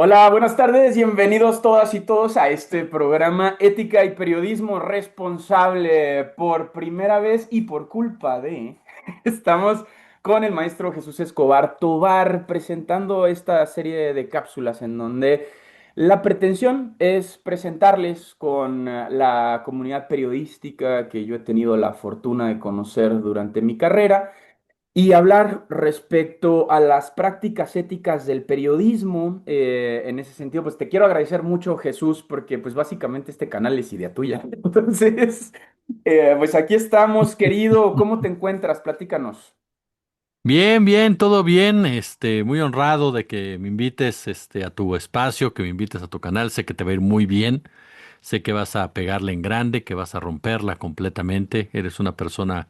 Hola, buenas tardes, bienvenidos todas y todos a este programa Ética y Periodismo Responsable. Por primera vez y por culpa de... Estamos con el maestro Jesús Escobar Tobar presentando esta serie de cápsulas en donde la pretensión es presentarles con la comunidad periodística que yo he tenido la fortuna de conocer durante mi carrera y hablar respecto a las prácticas éticas del periodismo. En ese sentido, pues te quiero agradecer mucho, Jesús, porque pues básicamente este canal es idea tuya. Entonces, pues aquí estamos, querido. ¿Cómo te encuentras? Platícanos. Bien, bien, todo bien. Muy honrado de que me invites, a tu espacio, que me invites a tu canal. Sé que te va a ir muy bien. Sé que vas a pegarle en grande, que vas a romperla completamente. Eres una persona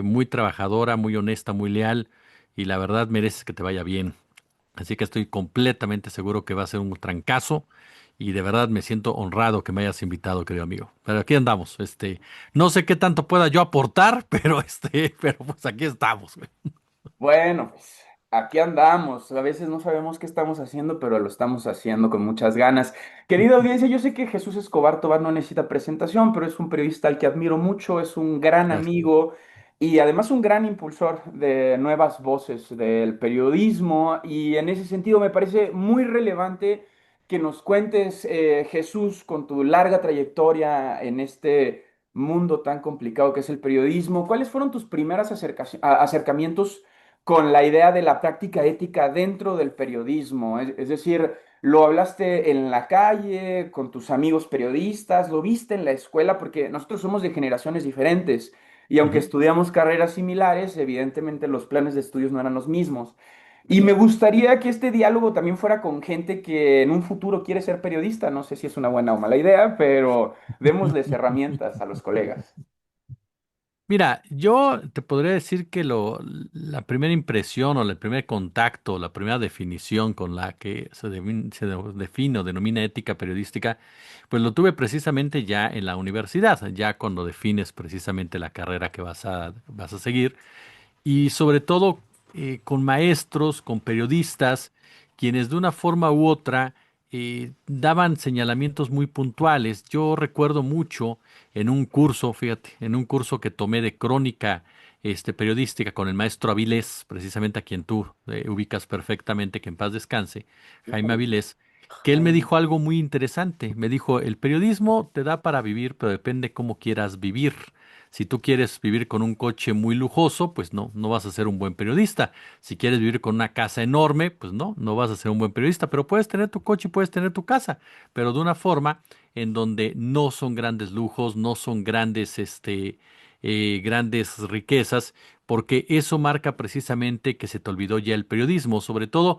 muy trabajadora, muy honesta, muy leal y la verdad mereces que te vaya bien. Así que estoy completamente seguro que va a ser un trancazo y de verdad me siento honrado que me hayas invitado, querido amigo. Pero aquí andamos. No sé qué tanto pueda yo aportar, pero pero pues aquí estamos, güey. Bueno, pues aquí andamos. A veces no sabemos qué estamos haciendo, pero lo estamos haciendo con muchas ganas. Querida audiencia, yo sé que Jesús Escobar Tobar no necesita presentación, pero es un periodista al que admiro mucho, es un gran Gracias. amigo y además un gran impulsor de nuevas voces del periodismo. Y en ese sentido me parece muy relevante que nos cuentes, Jesús, con tu larga trayectoria en este mundo tan complicado que es el periodismo, ¿cuáles fueron tus primeros acercamientos con la idea de la práctica ética dentro del periodismo? Es decir, ¿lo hablaste en la calle, con tus amigos periodistas? ¿Lo viste en la escuela? Porque nosotros somos de generaciones diferentes y aunque Ujú. estudiamos carreras similares, evidentemente los planes de estudios no eran los mismos. Y me gustaría que este diálogo también fuera con gente que en un futuro quiere ser periodista. No sé si es una buena o mala idea, pero démosles herramientas a los colegas. Mira, yo te podría decir que la primera impresión o el primer contacto, la primera definición con la que define o denomina ética periodística, pues lo tuve precisamente ya en la universidad, ya cuando defines precisamente la carrera que vas a seguir. Y sobre todo con maestros, con periodistas, quienes de una forma u otra daban señalamientos muy puntuales. Yo recuerdo mucho en un curso, fíjate, en un curso que tomé de crónica periodística con el maestro Avilés, precisamente a quien tú ubicas perfectamente, que en paz descanse, Jaime Avilés, que él me Jaime. dijo algo muy interesante. Me dijo, el periodismo te da para vivir, pero depende cómo quieras vivir. Si tú quieres vivir con un coche muy lujoso, pues no vas a ser un buen periodista. Si quieres vivir con una casa enorme, pues no vas a ser un buen periodista. Pero puedes tener tu coche y puedes tener tu casa, pero de una forma en donde no son grandes lujos, no son grandes riquezas, porque eso marca precisamente que se te olvidó ya el periodismo. Sobre todo,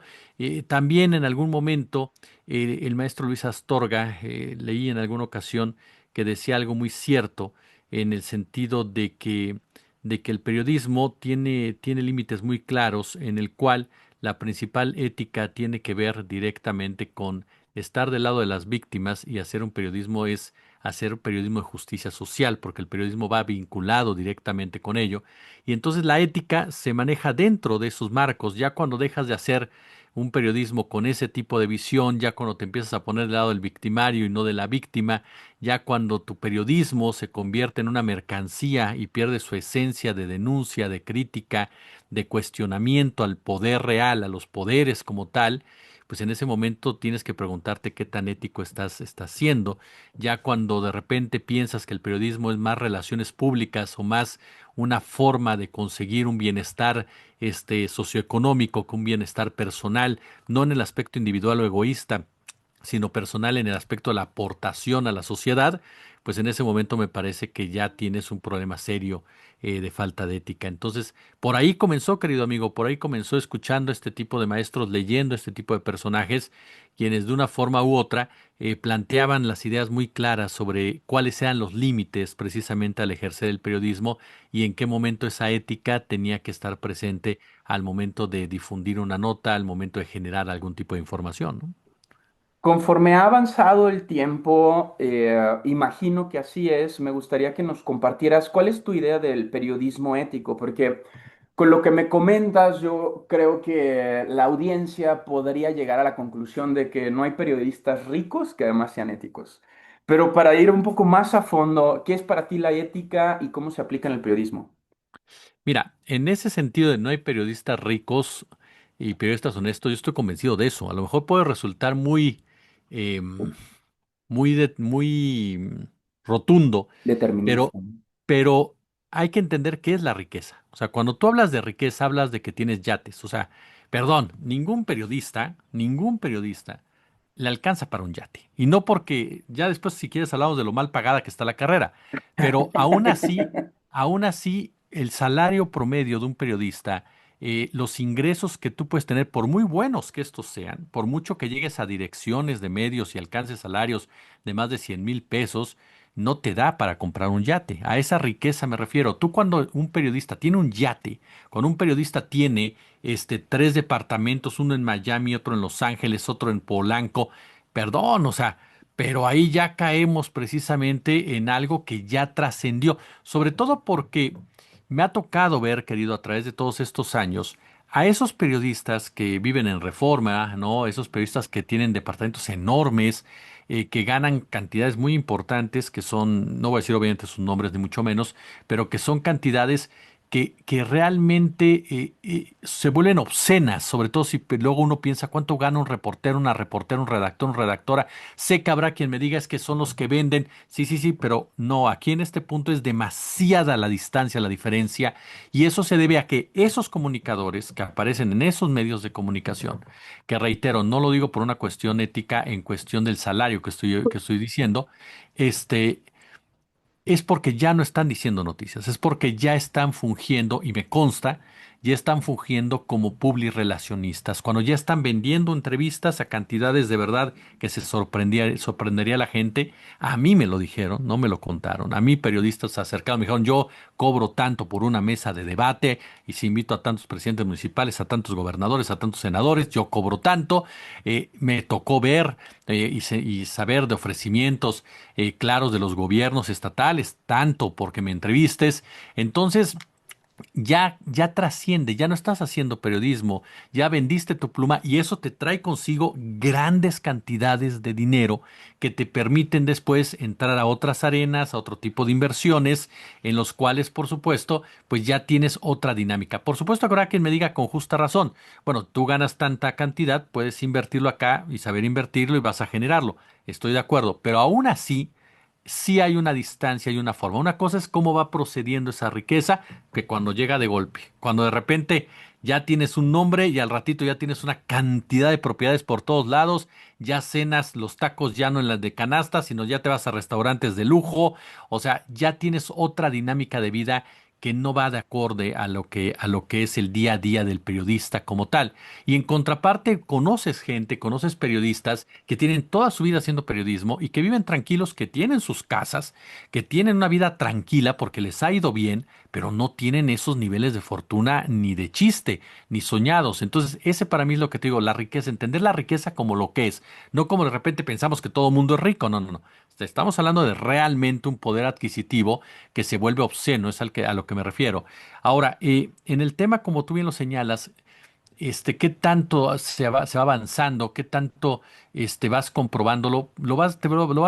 también en algún momento, el maestro Luis Astorga, leí en alguna ocasión que decía algo muy cierto en el sentido de que el periodismo tiene límites muy claros en el cual la principal ética tiene que ver directamente con estar del lado de las víctimas y hacer un periodismo es hacer un periodismo de justicia social, porque el periodismo va vinculado directamente con ello. Y entonces la ética se maneja dentro de esos marcos. Ya cuando dejas de hacer un periodismo con ese tipo de visión, ya cuando te empiezas a poner del lado del victimario y no de la víctima, ya cuando tu periodismo se convierte en una mercancía y pierde su esencia de denuncia, de crítica, de cuestionamiento al poder real, a los poderes como tal, pues en ese momento tienes que preguntarte qué tan ético estás siendo. Ya cuando de repente piensas que el periodismo es más relaciones públicas o más una forma de conseguir un bienestar socioeconómico que un bienestar personal, no en el aspecto individual o egoísta, sino personal en el aspecto de la aportación a la sociedad, pues en ese momento me parece que ya tienes un problema serio de falta de ética. Entonces, por ahí comenzó, querido amigo, por ahí comenzó escuchando este tipo de maestros, leyendo este tipo de personajes, quienes de una forma u otra planteaban las ideas muy claras sobre cuáles eran los límites precisamente al ejercer el periodismo y en qué momento esa ética tenía que estar presente al momento de difundir una nota, al momento de generar algún tipo de información, ¿no? Conforme ha avanzado el tiempo, imagino que así es, me gustaría que nos compartieras cuál es tu idea del periodismo ético, porque Con lo que me comentas, yo creo que la audiencia podría llegar a la conclusión de que no hay periodistas ricos que además sean éticos. Pero para ir un poco más a fondo, ¿qué es para ti la ética y cómo se aplica en el periodismo? Mira, en ese sentido de no hay periodistas ricos y periodistas honestos, yo estoy convencido de eso. A lo mejor puede resultar em, muy rotundo, pero, Determinista. pero hay que entender qué es la riqueza. O sea, cuando tú hablas de riqueza, hablas de que tienes yates. O sea, perdón, ningún periodista le alcanza para un yate. Y no porque ya después, si quieres, hablamos de lo mal pagada que está la carrera. Pero aún así, el salario promedio de un periodista, los ingresos que tú puedes tener, por muy buenos que estos sean, por mucho que llegues a direcciones de medios y alcances salarios de más de 100,000 pesos, no te da para comprar un yate. A esa riqueza me refiero. Tú cuando un periodista tiene un yate, cuando un periodista tiene tres departamentos, uno en Miami, otro en Los Ángeles, otro en Polanco, perdón, o sea, pero ahí ya caemos precisamente en algo que ya trascendió, sobre todo porque me ha tocado ver, querido, a través de todos estos años, a esos periodistas que viven en Reforma, ¿no? Esos periodistas que tienen departamentos enormes, que ganan cantidades muy importantes, que son, no voy a decir obviamente sus nombres ni mucho menos, pero que son cantidades que realmente se vuelven obscenas, sobre todo si luego uno piensa cuánto gana un reportero, una reportera, un redactor, una redactora. Sé que habrá quien me diga es que son los que venden. Sí, sí, sí, pero no, aquí en este punto es demasiada la distancia, la diferencia, y eso se debe a que esos comunicadores que aparecen en esos medios de comunicación, que reitero, no lo digo por una cuestión ética en cuestión del salario que estoy diciendo, este, es porque ya no están diciendo noticias, es porque ya están fungiendo, y me consta, ya están fungiendo como publirelacionistas, cuando ya están vendiendo entrevistas a cantidades de verdad que sorprendería a la gente. A mí me lo dijeron, no me lo contaron. A mí periodistas se acercaron, me dijeron, yo cobro tanto por una mesa de debate, y si invito a tantos presidentes municipales, a tantos gobernadores, a tantos senadores, yo cobro tanto. Me tocó ver y saber de ofrecimientos claros de los gobiernos estatales, tanto porque me entrevistes. Entonces, ya trasciende, ya no estás haciendo periodismo, ya vendiste tu pluma y eso te trae consigo grandes cantidades de dinero que te permiten después entrar a otras arenas, a otro tipo de inversiones, en los cuales, por supuesto, pues ya tienes otra dinámica. Por supuesto, habrá quien me diga con justa razón, bueno, tú ganas tanta cantidad, puedes invertirlo acá y saber invertirlo y vas a generarlo. Estoy de acuerdo, pero aún así sí hay una distancia y una forma. Una cosa es cómo va procediendo esa riqueza, que cuando llega de golpe, cuando de repente ya tienes un nombre y al ratito ya tienes una cantidad de propiedades por todos lados, ya cenas los tacos ya no en las de canasta, sino ya te vas a restaurantes de lujo, o sea, ya tienes otra dinámica de vida que no va de acorde a lo que es el día a día del periodista como tal. Y en contraparte, conoces gente, conoces periodistas que tienen toda su vida haciendo periodismo y que viven tranquilos, que tienen sus casas, que tienen una vida tranquila porque les ha ido bien, pero no tienen esos niveles de fortuna ni de chiste, ni soñados. Entonces, ese para mí es lo que te digo, la riqueza, entender la riqueza como lo que es, no como de repente pensamos que todo el mundo es rico, no, no, no. Estamos hablando de realmente un poder adquisitivo que se vuelve obsceno, es a lo que me refiero. Ahora, en el tema, como tú bien lo señalas, qué tanto se va avanzando, qué tanto vas comprobándolo, lo vas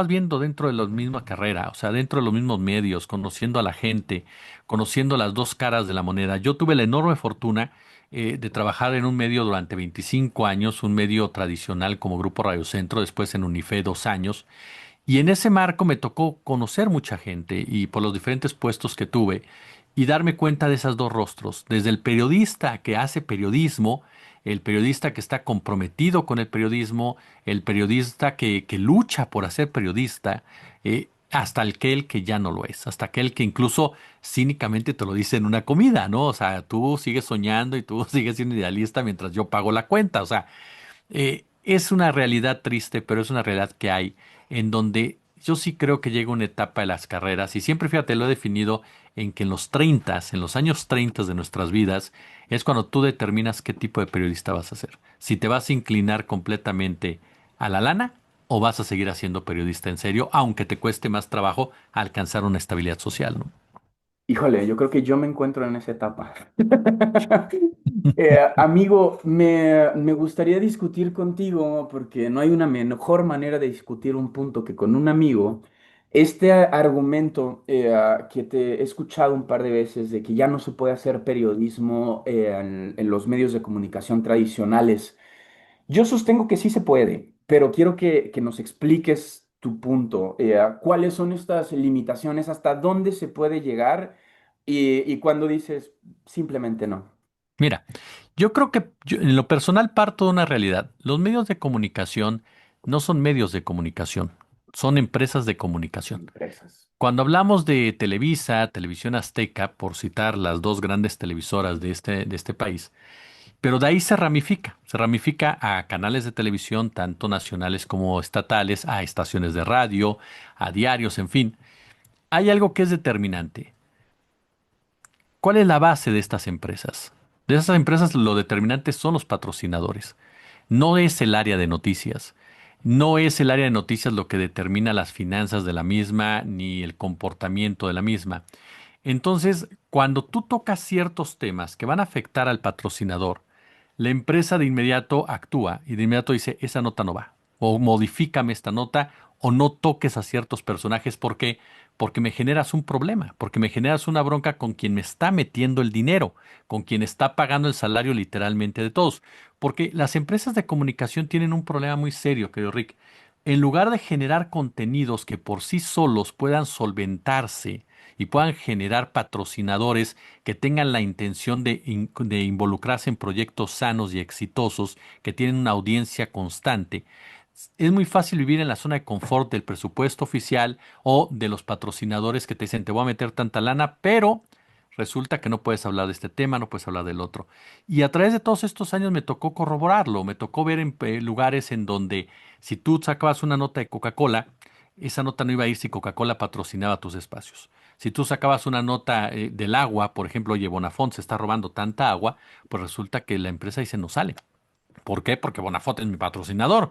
viendo dentro de la misma carrera, o sea, dentro de los mismos medios, conociendo a la gente, conociendo las dos caras de la moneda. Yo tuve la enorme fortuna de trabajar en un medio durante 25 años, un medio tradicional como Grupo Radio Centro, después en Unife 2 años, y en ese marco me tocó conocer mucha gente y por los diferentes puestos que tuve y darme cuenta de esos dos rostros, desde el periodista que hace periodismo, el periodista que está comprometido con el periodismo, el periodista que lucha por hacer periodista, hasta aquel que ya no lo es, hasta aquel que incluso cínicamente te lo dice en una comida, ¿no? O sea, tú sigues soñando y tú sigues siendo idealista mientras yo pago la cuenta, o sea. Es una realidad triste, pero es una realidad que hay, en donde yo sí creo que llega una etapa de las carreras, y siempre, fíjate, lo he definido en que en los años 30 de nuestras vidas, es cuando tú determinas qué tipo de periodista vas a ser. Si te vas a inclinar completamente a la lana o vas a seguir haciendo periodista en serio, aunque te cueste más trabajo alcanzar una estabilidad social, ¿no? Híjole, yo creo que yo me encuentro en esa etapa. Amigo, me gustaría discutir contigo porque no hay una mejor manera de discutir un punto que con un amigo. Este argumento que te he escuchado un par de veces de que ya no se puede hacer periodismo en los medios de comunicación tradicionales. Yo sostengo que sí se puede, pero quiero que nos expliques tu punto. ¿Cuáles son estas limitaciones? ¿Hasta dónde se puede llegar? Y cuando dices simplemente no. Mira, yo creo que en lo personal parto de una realidad. Los medios de comunicación no son medios de comunicación, son empresas de comunicación. Empresas. Cuando hablamos de Televisa, Televisión Azteca, por citar las dos grandes televisoras de este país, pero de ahí se ramifica a canales de televisión, tanto nacionales como estatales, a estaciones de radio, a diarios, en fin. Hay algo que es determinante. ¿Cuál es la base de estas empresas? De estas empresas lo determinante son los patrocinadores. No es el área de noticias. No es el área de noticias lo que determina las finanzas de la misma ni el comportamiento de la misma. Entonces, cuando tú tocas ciertos temas que van a afectar al patrocinador, la empresa de inmediato actúa y de inmediato dice, esa nota no va, o modifícame esta nota, o no toques a ciertos personajes porque me generas un problema, porque me generas una bronca con quien me está metiendo el dinero, con quien está pagando el salario literalmente de todos. Porque las empresas de comunicación tienen un problema muy serio, querido Rick. En lugar de generar contenidos que por sí solos puedan solventarse y puedan generar patrocinadores que tengan la intención de involucrarse en proyectos sanos y exitosos, que tienen una audiencia constante, es muy fácil vivir en la zona de confort del presupuesto oficial o de los patrocinadores que te dicen, te voy a meter tanta lana, pero resulta que no puedes hablar de este tema, no puedes hablar del otro. Y a través de todos estos años me tocó corroborarlo, me tocó ver en lugares en donde si tú sacabas una nota de Coca-Cola, esa nota no iba a ir si Coca-Cola patrocinaba tus espacios. Si tú sacabas una nota del agua, por ejemplo, oye, Bonafont se está robando tanta agua, pues resulta que la empresa dice no sale. ¿Por qué? Porque Bonafont es mi patrocinador.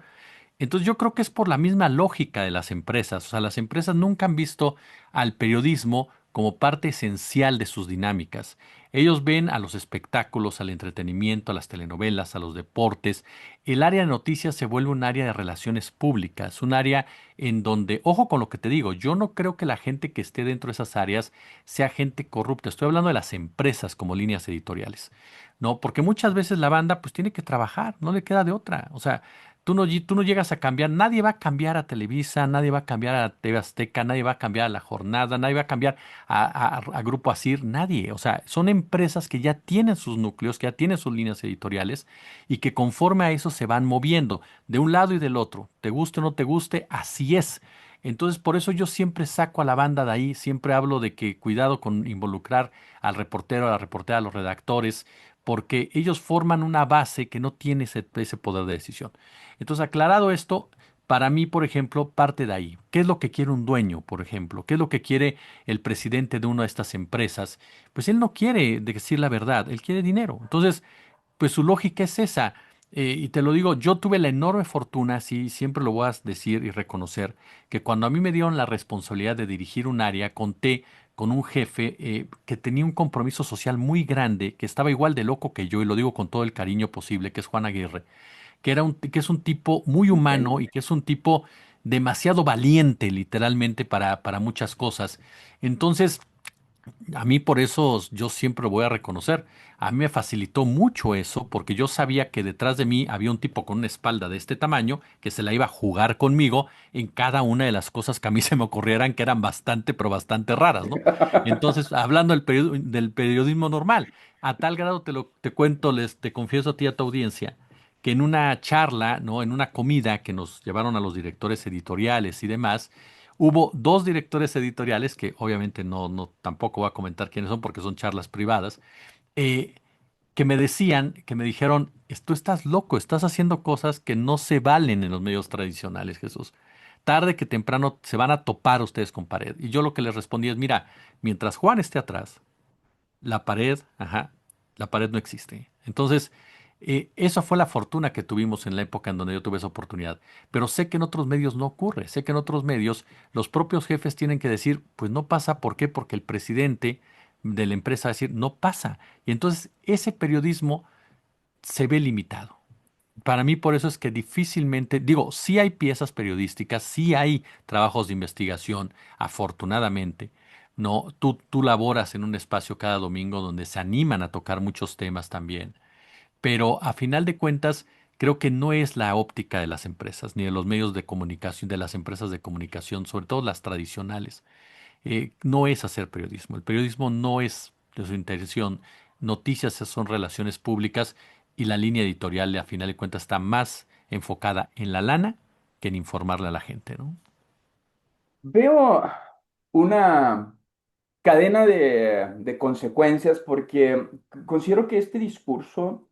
Entonces yo creo que es por la misma lógica de las empresas. O sea, las empresas nunca han visto al periodismo como parte esencial de sus dinámicas. Ellos ven a los espectáculos, al entretenimiento, a las telenovelas, a los deportes. El área de noticias se vuelve un área de relaciones públicas, un área en donde, ojo con lo que te digo, yo no creo que la gente que esté dentro de esas áreas sea gente corrupta. Estoy hablando de las empresas como líneas editoriales. No, porque muchas veces la banda pues tiene que trabajar, no le queda de otra. O sea, tú no llegas a cambiar, nadie va a cambiar a Televisa, nadie va a cambiar a TV Azteca, nadie va a cambiar a La Jornada, nadie va a cambiar a Grupo Asir, nadie. O sea, son empresas que ya tienen sus núcleos, que ya tienen sus líneas editoriales y que conforme a eso se van moviendo de un lado y del otro. Te guste o no te guste, así es. Entonces, por eso yo siempre saco a la banda de ahí, siempre hablo de que cuidado con involucrar al reportero, a la reportera, a los redactores, porque ellos forman una base que no tiene ese poder de decisión. Entonces, aclarado esto, para mí, por ejemplo, parte de ahí. ¿Qué es lo que quiere un dueño, por ejemplo? ¿Qué es lo que quiere el presidente de una de estas empresas? Pues él no quiere decir la verdad, él quiere dinero. Entonces, pues su lógica es esa. Y te lo digo, yo tuve la enorme fortuna, sí, siempre lo voy a decir y reconocer, que cuando a mí me dieron la responsabilidad de dirigir un área, conté con un jefe que tenía un compromiso social muy grande, que estaba igual de loco que yo, y lo digo con todo el cariño posible, que es Juan Aguirre, que es un tipo muy humano Ok. y que es un tipo demasiado valiente, literalmente, para muchas cosas. Entonces, a mí por eso yo siempre lo voy a reconocer. A mí me facilitó mucho eso porque yo sabía que detrás de mí había un tipo con una espalda de este tamaño que se la iba a jugar conmigo en cada una de las cosas que a mí se me ocurrieran que eran bastante, pero bastante raras, ¿no? Entonces, hablando del periodismo normal, a tal grado te cuento, te confieso a ti y a tu audiencia, que en una charla, ¿no? En una comida que nos llevaron a los directores editoriales y demás, hubo dos directores editoriales, que obviamente no tampoco voy a comentar quiénes son porque son charlas privadas, eh, que me decían, que me dijeron, tú estás loco, estás haciendo cosas que no se valen en los medios tradicionales, Jesús. Tarde que temprano se van a topar ustedes con pared. Y yo lo que les respondí es, mira, mientras Juan esté atrás, la pared, ajá, la pared no existe. Entonces, esa fue la fortuna que tuvimos en la época en donde yo tuve esa oportunidad. Pero sé que en otros medios no ocurre. Sé que en otros medios los propios jefes tienen que decir, pues no pasa, ¿por qué? Porque el presidente de la empresa va a decir, no pasa. Y entonces ese periodismo se ve limitado. Para mí por eso es que difícilmente, digo, sí hay piezas periodísticas, sí hay trabajos de investigación, afortunadamente. No, tú laboras en un espacio cada domingo donde se animan a tocar muchos temas también, pero a final de cuentas creo que no es la óptica de las empresas ni de los medios de comunicación, de las empresas de comunicación, sobre todo las tradicionales. No es hacer periodismo. El periodismo no es de su intención. Noticias son relaciones públicas y la línea editorial, a final de cuentas, está más enfocada en la lana que en informarle a la gente, ¿no? Veo una cadena de consecuencias porque considero que este discurso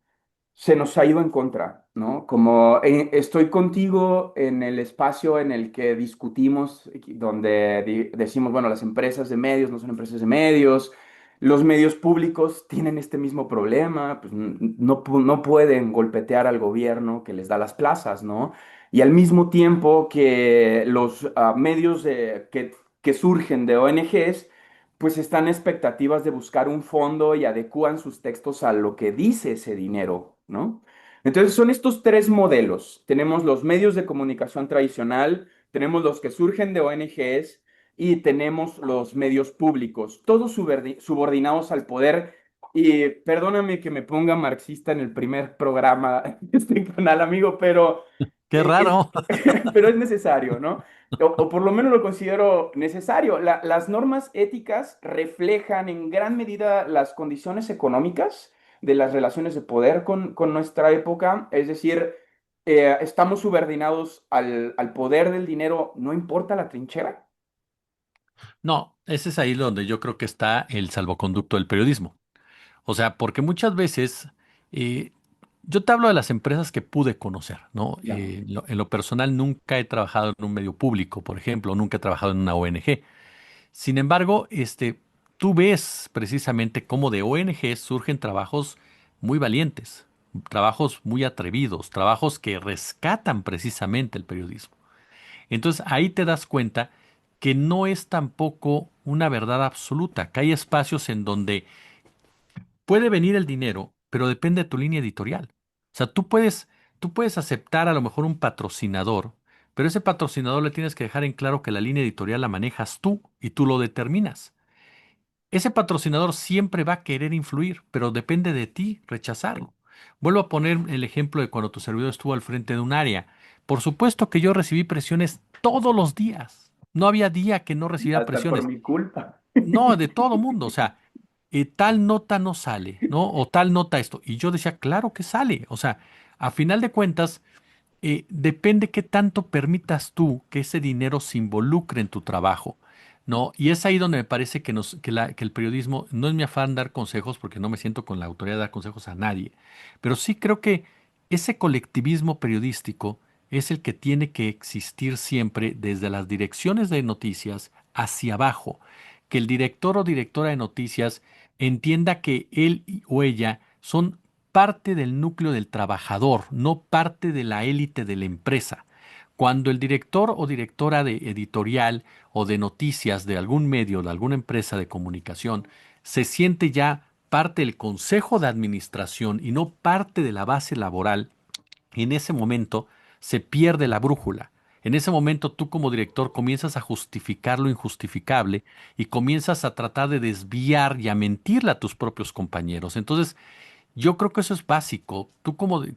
se nos ha ido en contra, ¿no? Como estoy contigo en el espacio en el que discutimos, donde decimos, bueno, las empresas de medios no son empresas de medios, los medios públicos tienen este mismo problema, pues no, no pueden golpetear al gobierno que les da las plazas, ¿no? Y al mismo tiempo que los medios que surgen de ONGs, pues están expectativas de buscar un fondo y adecúan sus textos a lo que dice ese dinero, ¿no? Entonces son estos tres modelos. Tenemos los medios de comunicación tradicional, tenemos los que surgen de ONGs y tenemos los medios públicos, todos subordinados al poder. Y perdóname que me ponga marxista en el primer programa de este canal, amigo, pero Qué raro. pero es necesario, ¿no? O por lo menos lo considero necesario. Las normas éticas reflejan en gran medida las condiciones económicas de las relaciones de poder con nuestra época, es decir, estamos subordinados al poder del dinero, no importa la trinchera. No, ese es ahí donde yo creo que está el salvoconducto del periodismo. O sea, porque muchas veces eh, yo te hablo de las empresas que pude conocer, ¿no? Ya. En lo personal nunca he trabajado en un medio público, por ejemplo, nunca he trabajado en una ONG. Sin embargo, tú ves precisamente cómo de ONG surgen trabajos muy valientes, trabajos muy atrevidos, trabajos que rescatan precisamente el periodismo. Entonces ahí te das cuenta que no es tampoco una verdad absoluta, que hay espacios en donde puede venir el dinero, pero depende de tu línea editorial. O sea, tú puedes aceptar a lo mejor un patrocinador, pero ese patrocinador le tienes que dejar en claro que la línea editorial la manejas tú y tú lo determinas. Ese patrocinador siempre va a querer influir, pero depende de ti rechazarlo. Vuelvo a poner el ejemplo de cuando tu servidor estuvo al frente de un área. Por supuesto que yo recibí presiones todos los días. No había día que no recibiera Hasta por presiones. mi culpa. No, de todo mundo. O sea, tal nota no sale, ¿no? O tal nota esto. Y yo decía, claro que sale. O sea, a final de cuentas, depende qué tanto permitas tú que ese dinero se involucre en tu trabajo, ¿no? Y es ahí donde me parece que el periodismo, no es mi afán dar consejos, porque no me siento con la autoridad de dar consejos a nadie, pero sí creo que ese colectivismo periodístico es el que tiene que existir siempre desde las direcciones de noticias hacia abajo, que el director o directora de noticias entienda que o ella son parte del núcleo del trabajador, no parte de la élite de la empresa. Cuando el director o directora de editorial o de noticias de algún medio, de alguna empresa de comunicación, se siente ya parte del consejo de administración y no parte de la base laboral, en ese momento se pierde la brújula. En ese momento tú como director comienzas a justificar lo injustificable y comienzas a tratar de desviar y a mentirle a tus propios compañeros. Entonces, yo creo que eso es básico.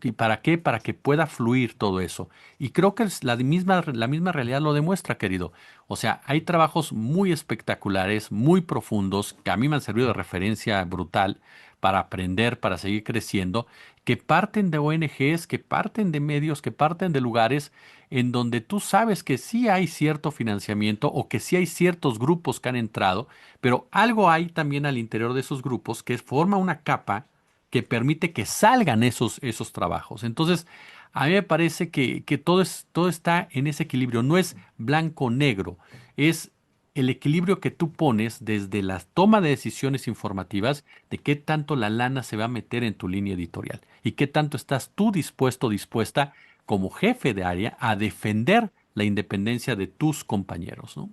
¿Y para qué? Para que pueda fluir todo eso. Y creo que la misma realidad lo demuestra, querido. O sea, hay trabajos muy espectaculares, muy profundos, que a mí me han servido de referencia brutal para aprender, para seguir creciendo, que parten de ONGs, que parten de medios, que parten de lugares en donde tú sabes que sí hay cierto financiamiento o que sí hay ciertos grupos que han entrado, pero algo hay también al interior de esos grupos que forma una capa que permite que salgan esos trabajos. Entonces, a mí me parece que todo está en ese equilibrio. No es blanco-negro, es el equilibrio que tú pones desde la toma de decisiones informativas de qué tanto la lana se va a meter en tu línea editorial y qué tanto estás tú dispuesto o dispuesta como jefe de área a defender la independencia de tus compañeros, ¿no?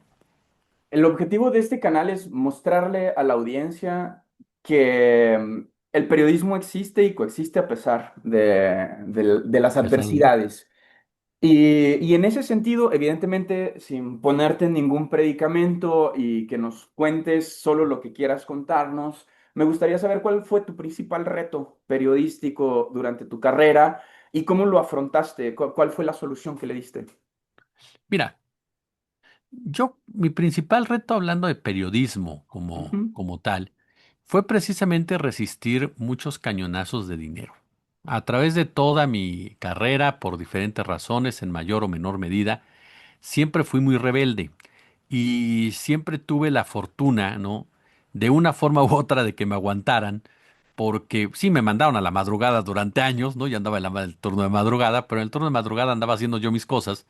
El objetivo de este canal es mostrarle a la audiencia que el periodismo existe y coexiste a pesar de las Pesado. adversidades. Y en ese sentido, evidentemente, sin ponerte en ningún predicamento y que nos cuentes solo lo que quieras contarnos, me gustaría saber cuál fue tu principal reto periodístico durante tu carrera y cómo lo afrontaste, cuál fue la solución que le diste. Mira, mi principal reto hablando de periodismo Ujú. como tal, fue precisamente resistir muchos cañonazos de dinero. A través de toda mi carrera, por diferentes razones, en mayor o menor medida, siempre fui muy rebelde y siempre tuve la fortuna, ¿no? De una forma u otra de que me aguantaran, porque sí me mandaron a la madrugada durante años, ¿no? Yo andaba en el turno de madrugada, pero en el turno de madrugada andaba haciendo yo mis cosas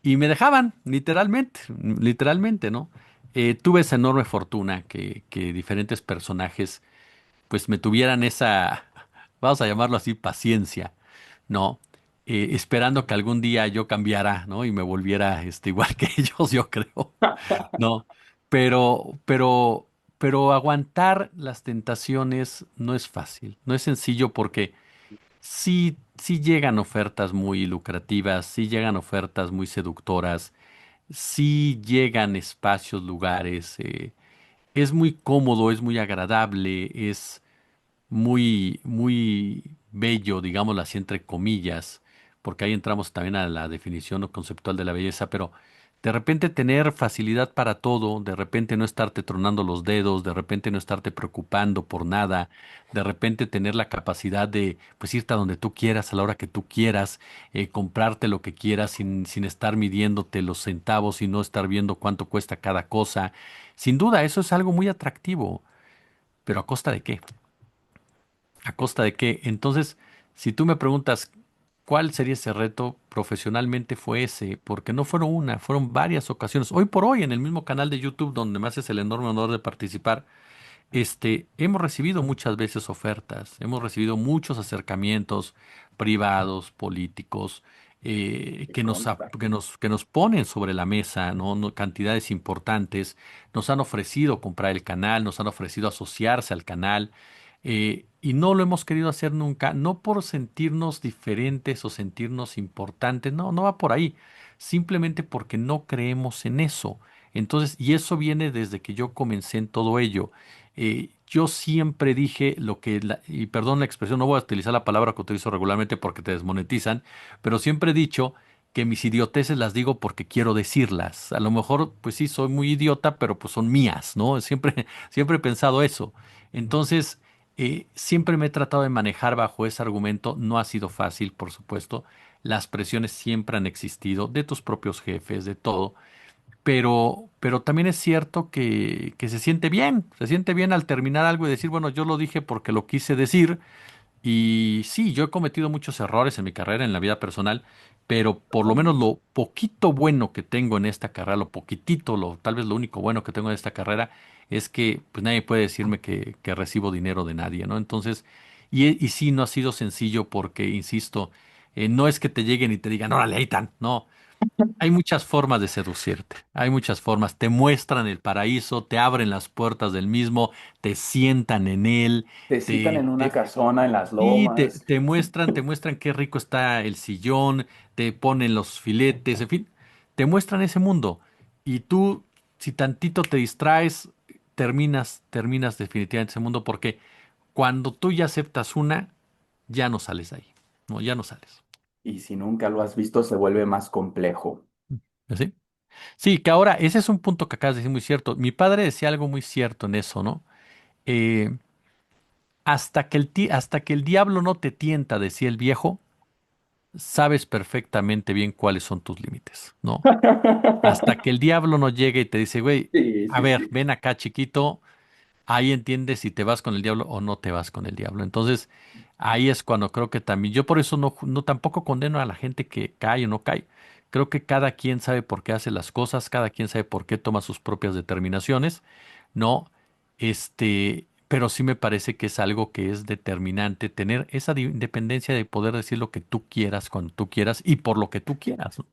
y me dejaban, literalmente, ¿no? Tuve esa enorme fortuna que diferentes personajes pues me tuvieran esa, vamos a llamarlo así, paciencia, ¿no? Esperando que algún día yo cambiara, ¿no? Y me volviera igual que ellos, yo creo, ¿no? Pero, pero, pero aguantar las tentaciones no es fácil, no es sencillo porque sí llegan ofertas muy lucrativas, sí llegan ofertas muy seductoras, sí llegan espacios, lugares, es muy cómodo, es muy agradable, es muy bello, digámoslo así, entre comillas, porque ahí entramos también a la definición o conceptual de la belleza, pero de repente tener facilidad para todo, de repente no estarte tronando los dedos, de repente no estarte preocupando por nada, de repente tener la capacidad de pues irte a donde tú quieras, a la hora que tú quieras, comprarte lo que quieras sin estar midiéndote los centavos y no estar viendo cuánto cuesta cada cosa. Sin duda, eso es algo muy atractivo, pero ¿a costa de qué? ¿A costa de qué? Entonces, si tú me preguntas cuál sería ese reto, profesionalmente fue ese, porque no fueron una, fueron varias ocasiones. Hoy por hoy, en el mismo canal de YouTube donde me haces el enorme honor de participar, hemos recibido muchas veces ofertas, hemos recibido muchos acercamientos privados, políticos, Me consta. que nos ponen sobre la mesa, ¿no? Cantidades importantes, nos han ofrecido comprar el canal, nos han ofrecido asociarse al canal, y no lo hemos querido hacer nunca, no por sentirnos diferentes o sentirnos importantes, no, no va por ahí, simplemente porque no creemos en eso. Entonces, y eso viene desde que yo comencé en todo ello. Yo siempre dije y perdón la expresión, no voy a utilizar la palabra que utilizo regularmente porque te desmonetizan, pero siempre he dicho que mis idioteces las digo porque quiero decirlas. A lo mejor, pues sí, soy muy idiota, pero pues son mías, ¿no? Siempre he pensado eso. Entonces, siempre me he tratado de manejar bajo ese argumento. No ha sido fácil, por supuesto. Las presiones siempre han existido de tus propios jefes, de todo. Pero también es cierto que se siente bien al terminar algo y decir, bueno, yo lo dije porque lo quise decir. Y sí, yo he cometido muchos errores en mi carrera, en la vida personal, pero por lo menos lo poquito bueno que tengo en esta carrera, lo poquitito, tal vez lo único bueno que tengo en esta carrera, es que pues nadie puede decirme que recibo dinero de nadie, ¿no? Entonces, y sí, no ha sido sencillo porque, insisto, no es que te lleguen y te digan, órale, ahí están, no. Hay muchas formas de seducirte, hay muchas formas. Te muestran el paraíso, te abren las puertas del mismo, te sientan en él, Te citan te, en una te, casona en las y lomas. te muestran qué rico está el sillón, te ponen los filetes, en fin, te muestran ese mundo. Y tú, si tantito te distraes, terminas definitivamente ese mundo porque cuando tú ya aceptas una, ya no sales de ahí, no, ya no sales. Y si nunca lo has visto, se vuelve más complejo. ¿Así? Sí, que ahora, ese es un punto que acabas de decir muy cierto. Mi padre decía algo muy cierto en eso, ¿no? Eh, hasta que el diablo no te tienta, decía el viejo, sabes perfectamente bien cuáles son tus límites, ¿no? Hasta que el diablo no llegue y te dice, güey, Sí, a sí, ver, sí. ven acá, chiquito, ahí entiendes si te vas con el diablo o no te vas con el diablo. Entonces, ahí es cuando creo que también, yo por eso no tampoco condeno a la gente que cae o no cae. Creo que cada quien sabe por qué hace las cosas, cada quien sabe por qué toma sus propias determinaciones, ¿no? Pero sí me parece que es algo que es determinante, tener esa independencia de poder decir lo que tú quieras cuando tú quieras y por lo que tú quieras, ¿no?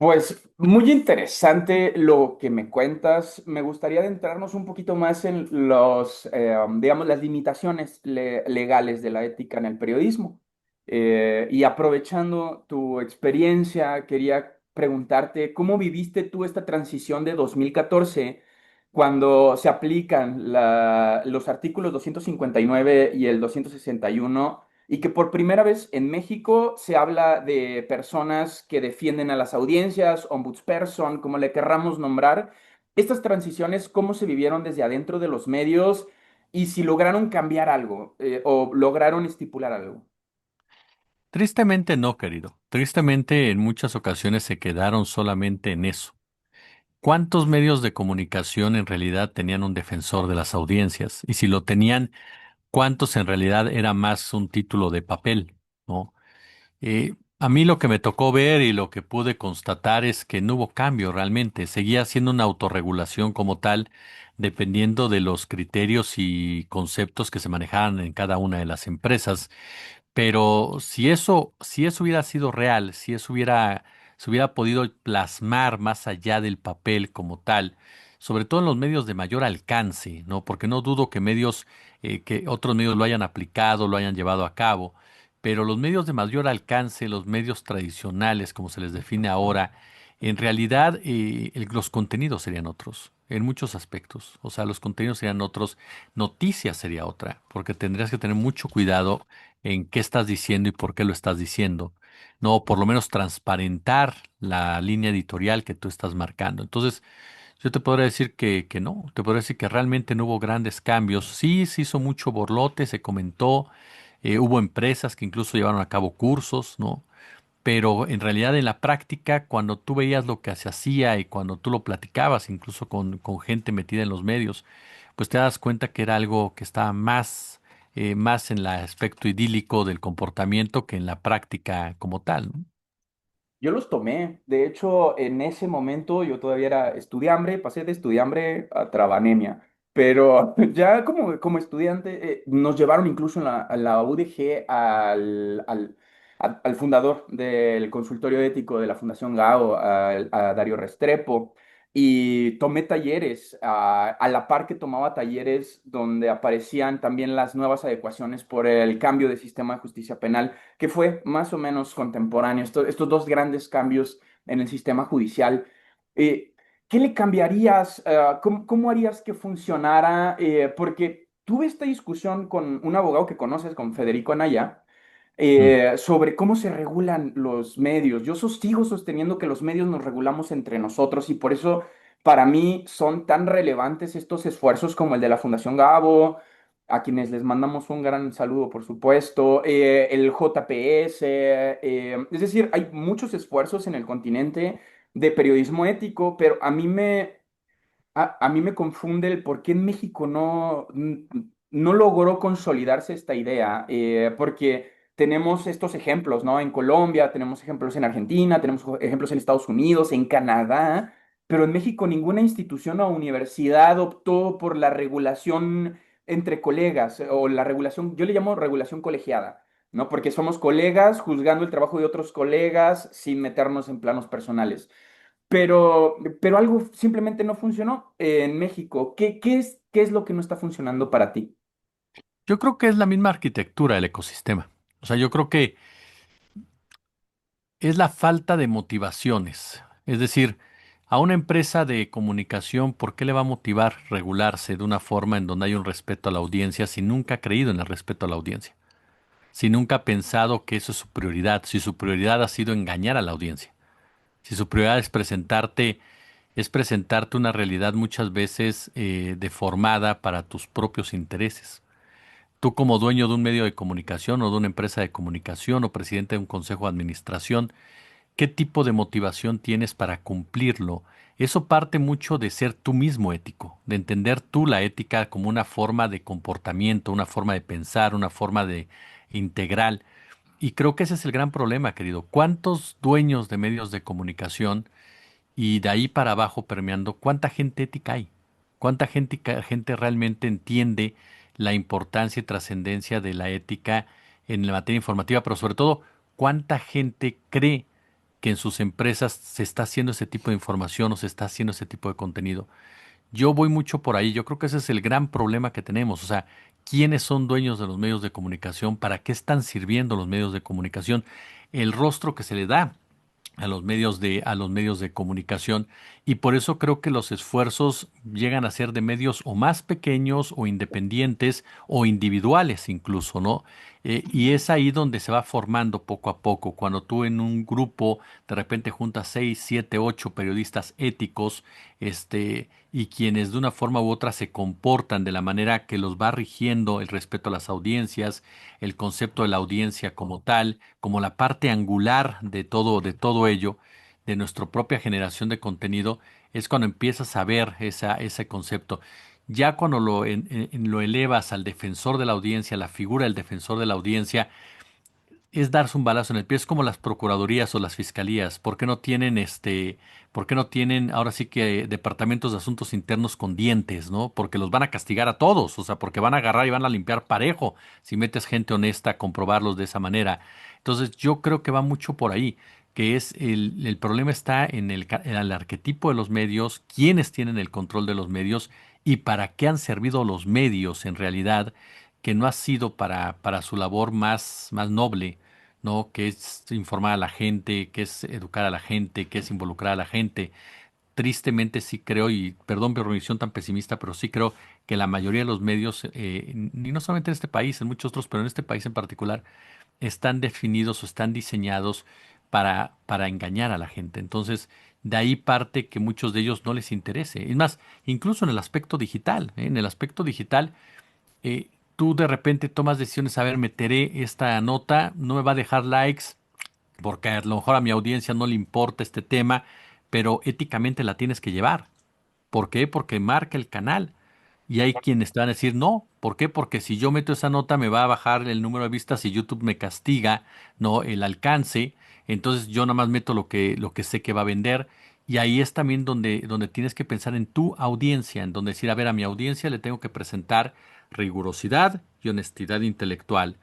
Pues muy interesante lo que me cuentas. Me gustaría adentrarnos un poquito más en digamos, las limitaciones legales de la ética en el periodismo. Y aprovechando tu experiencia, quería preguntarte, ¿cómo viviste tú esta transición de 2014 cuando se aplican los artículos 259 y el 261? Y que por primera vez en México se habla de personas que defienden a las audiencias, ombudsperson, como le querramos nombrar. Estas transiciones, ¿cómo se vivieron desde adentro de los medios y si lograron cambiar algo o lograron estipular algo? Tristemente no, querido. Tristemente en muchas ocasiones se quedaron solamente en eso. ¿Cuántos medios de comunicación en realidad tenían un defensor de las audiencias? Y si lo tenían, ¿cuántos en realidad era más un título de papel? ¿No? A mí lo que me tocó ver y lo que pude constatar es que no hubo cambio realmente. Seguía siendo una autorregulación como tal, dependiendo de los criterios y conceptos que se manejaban en cada una de las empresas. Pero si eso hubiera sido real, si eso se hubiera podido plasmar más allá del papel como tal, sobre todo en los medios de mayor alcance, ¿no? Porque no dudo que que otros medios lo hayan aplicado, lo hayan llevado a cabo, pero los medios de mayor alcance, los medios tradicionales, como se les define ahora, en realidad los contenidos serían otros, en muchos aspectos. O sea, los contenidos serían otros, noticias sería otra, porque tendrías que tener mucho cuidado en qué estás diciendo y por qué lo estás diciendo. No, por lo menos transparentar la línea editorial que tú estás marcando. Entonces, yo te podría decir que no, te podría decir que realmente no hubo grandes cambios. Sí, se hizo mucho borlote, se comentó, hubo empresas que incluso llevaron a cabo cursos, ¿no? Pero en realidad en la práctica, cuando tú veías lo que se hacía y cuando tú lo platicabas, incluso con gente metida en los medios, pues te das cuenta que era algo que estaba más en el aspecto idílico del comportamiento que en la práctica como tal, ¿no? Yo los tomé. De hecho, en ese momento yo todavía era estudiambre, pasé de estudiambre a trabanemia. Pero ya como estudiante nos llevaron incluso a la UDG al fundador del consultorio ético de la Fundación Gao, a Darío Restrepo. Y tomé talleres, a la par que tomaba talleres donde aparecían también las nuevas adecuaciones por el cambio de sistema de justicia penal que fue más o menos contemporáneo, estos dos grandes cambios en el sistema judicial. Eh, ¿Qué le cambiarías? ¿Cómo harías que funcionara? Porque tuve esta discusión con un abogado que conoces, con Federico Anaya, Mm. sobre cómo se regulan los medios. Yo sigo sosteniendo que los medios nos regulamos entre nosotros y por eso para mí son tan relevantes estos esfuerzos como el de la Fundación Gabo, a quienes les mandamos un gran saludo, por supuesto, el JPS, es decir, hay muchos esfuerzos en el continente de periodismo ético, pero a mí me confunde el por qué en México no logró consolidarse esta idea, porque tenemos estos ejemplos, ¿no? En Colombia, tenemos ejemplos en Argentina, tenemos ejemplos en Estados Unidos, en Canadá, pero en México ninguna institución o universidad optó por la regulación entre colegas o la regulación, yo le llamo regulación colegiada, ¿no? Porque somos colegas juzgando el trabajo de otros colegas sin meternos en planos personales. Pero algo simplemente no funcionó en México. ¿Qué es lo que no está funcionando para ti? Yo creo que es la misma arquitectura del ecosistema. O sea, yo creo que es la falta de motivaciones. Es decir, a una empresa de comunicación, ¿por qué le va a motivar regularse de una forma en donde hay un respeto a la audiencia si nunca ha creído en el respeto a la audiencia? Si nunca ha pensado que eso es su prioridad, si su prioridad ha sido engañar a la audiencia, si su prioridad es presentarte una realidad muchas veces deformada para tus propios intereses. Tú como dueño de un medio de comunicación o de una empresa de comunicación o presidente de un consejo de administración, ¿qué tipo de motivación tienes para cumplirlo? Eso parte mucho de ser tú mismo ético, de entender tú la ética como una forma de comportamiento, una forma de pensar, una forma de integral. Y creo que ese es el gran problema, querido. ¿Cuántos dueños de medios de comunicación y de ahí para abajo permeando, cuánta gente ética hay? ¿Cuánta gente realmente entiende la importancia y trascendencia de la ética en la materia informativa? Pero sobre todo, ¿cuánta gente cree que en sus empresas se está haciendo ese tipo de información o se está haciendo ese tipo de contenido. Yo voy mucho por ahí. Yo creo que ese es el gran problema que tenemos. O sea, ¿quiénes son dueños de los medios de comunicación? ¿Para qué están sirviendo los medios de comunicación? El rostro que se le da a los medios de comunicación, y por eso creo que los esfuerzos llegan a ser de medios o más pequeños o independientes o individuales incluso, ¿no? Y es ahí donde se va formando poco a poco. Cuando tú en un grupo de repente juntas 6, 7, 8 periodistas éticos, y quienes de una forma u otra se comportan de la manera que los va rigiendo el respeto a las audiencias, el concepto de la audiencia como tal, como la parte angular de todo ello, de nuestra propia generación de contenido, es cuando empiezas a ver ese concepto. Ya cuando lo elevas al defensor de la audiencia, la figura del defensor de la audiencia, es darse un balazo en el pie. Es como las procuradurías o las fiscalías. ¿Por qué no tienen ahora sí que departamentos de asuntos internos con dientes, ¿no? Porque los van a castigar a todos, o sea, porque van a agarrar y van a limpiar parejo si metes gente honesta a comprobarlos de esa manera. Entonces, yo creo que va mucho por ahí, que es el problema está en el arquetipo de los medios, quiénes tienen el control de los medios y para qué han servido los medios en realidad, que no ha sido para su labor más noble, ¿no? Que es informar a la gente, que es educar a la gente, que es involucrar a la gente. Tristemente sí creo, y perdón por mi visión tan pesimista, pero sí creo que la mayoría de los medios, y no solamente en este país, en muchos otros, pero en este país en particular, están definidos o están diseñados para engañar a la gente. Entonces, de ahí parte que muchos de ellos no les interese. Es más, incluso en el aspecto digital, ¿eh? En el aspecto digital, tú de repente tomas decisiones, a ver, meteré esta nota, no me va a dejar likes, porque a lo mejor a mi audiencia no le importa este tema, pero éticamente la tienes que llevar. ¿Por qué? Porque marca el canal. Y hay quienes te van a decir, no, ¿por qué? Porque si yo meto esa nota me va a bajar el número de vistas y YouTube me castiga, ¿no? El alcance. Entonces yo nada más meto lo que sé que va a vender. Y ahí es también donde tienes que pensar en tu audiencia, en donde decir, a ver, a mi audiencia le tengo que presentar rigurosidad y honestidad intelectual.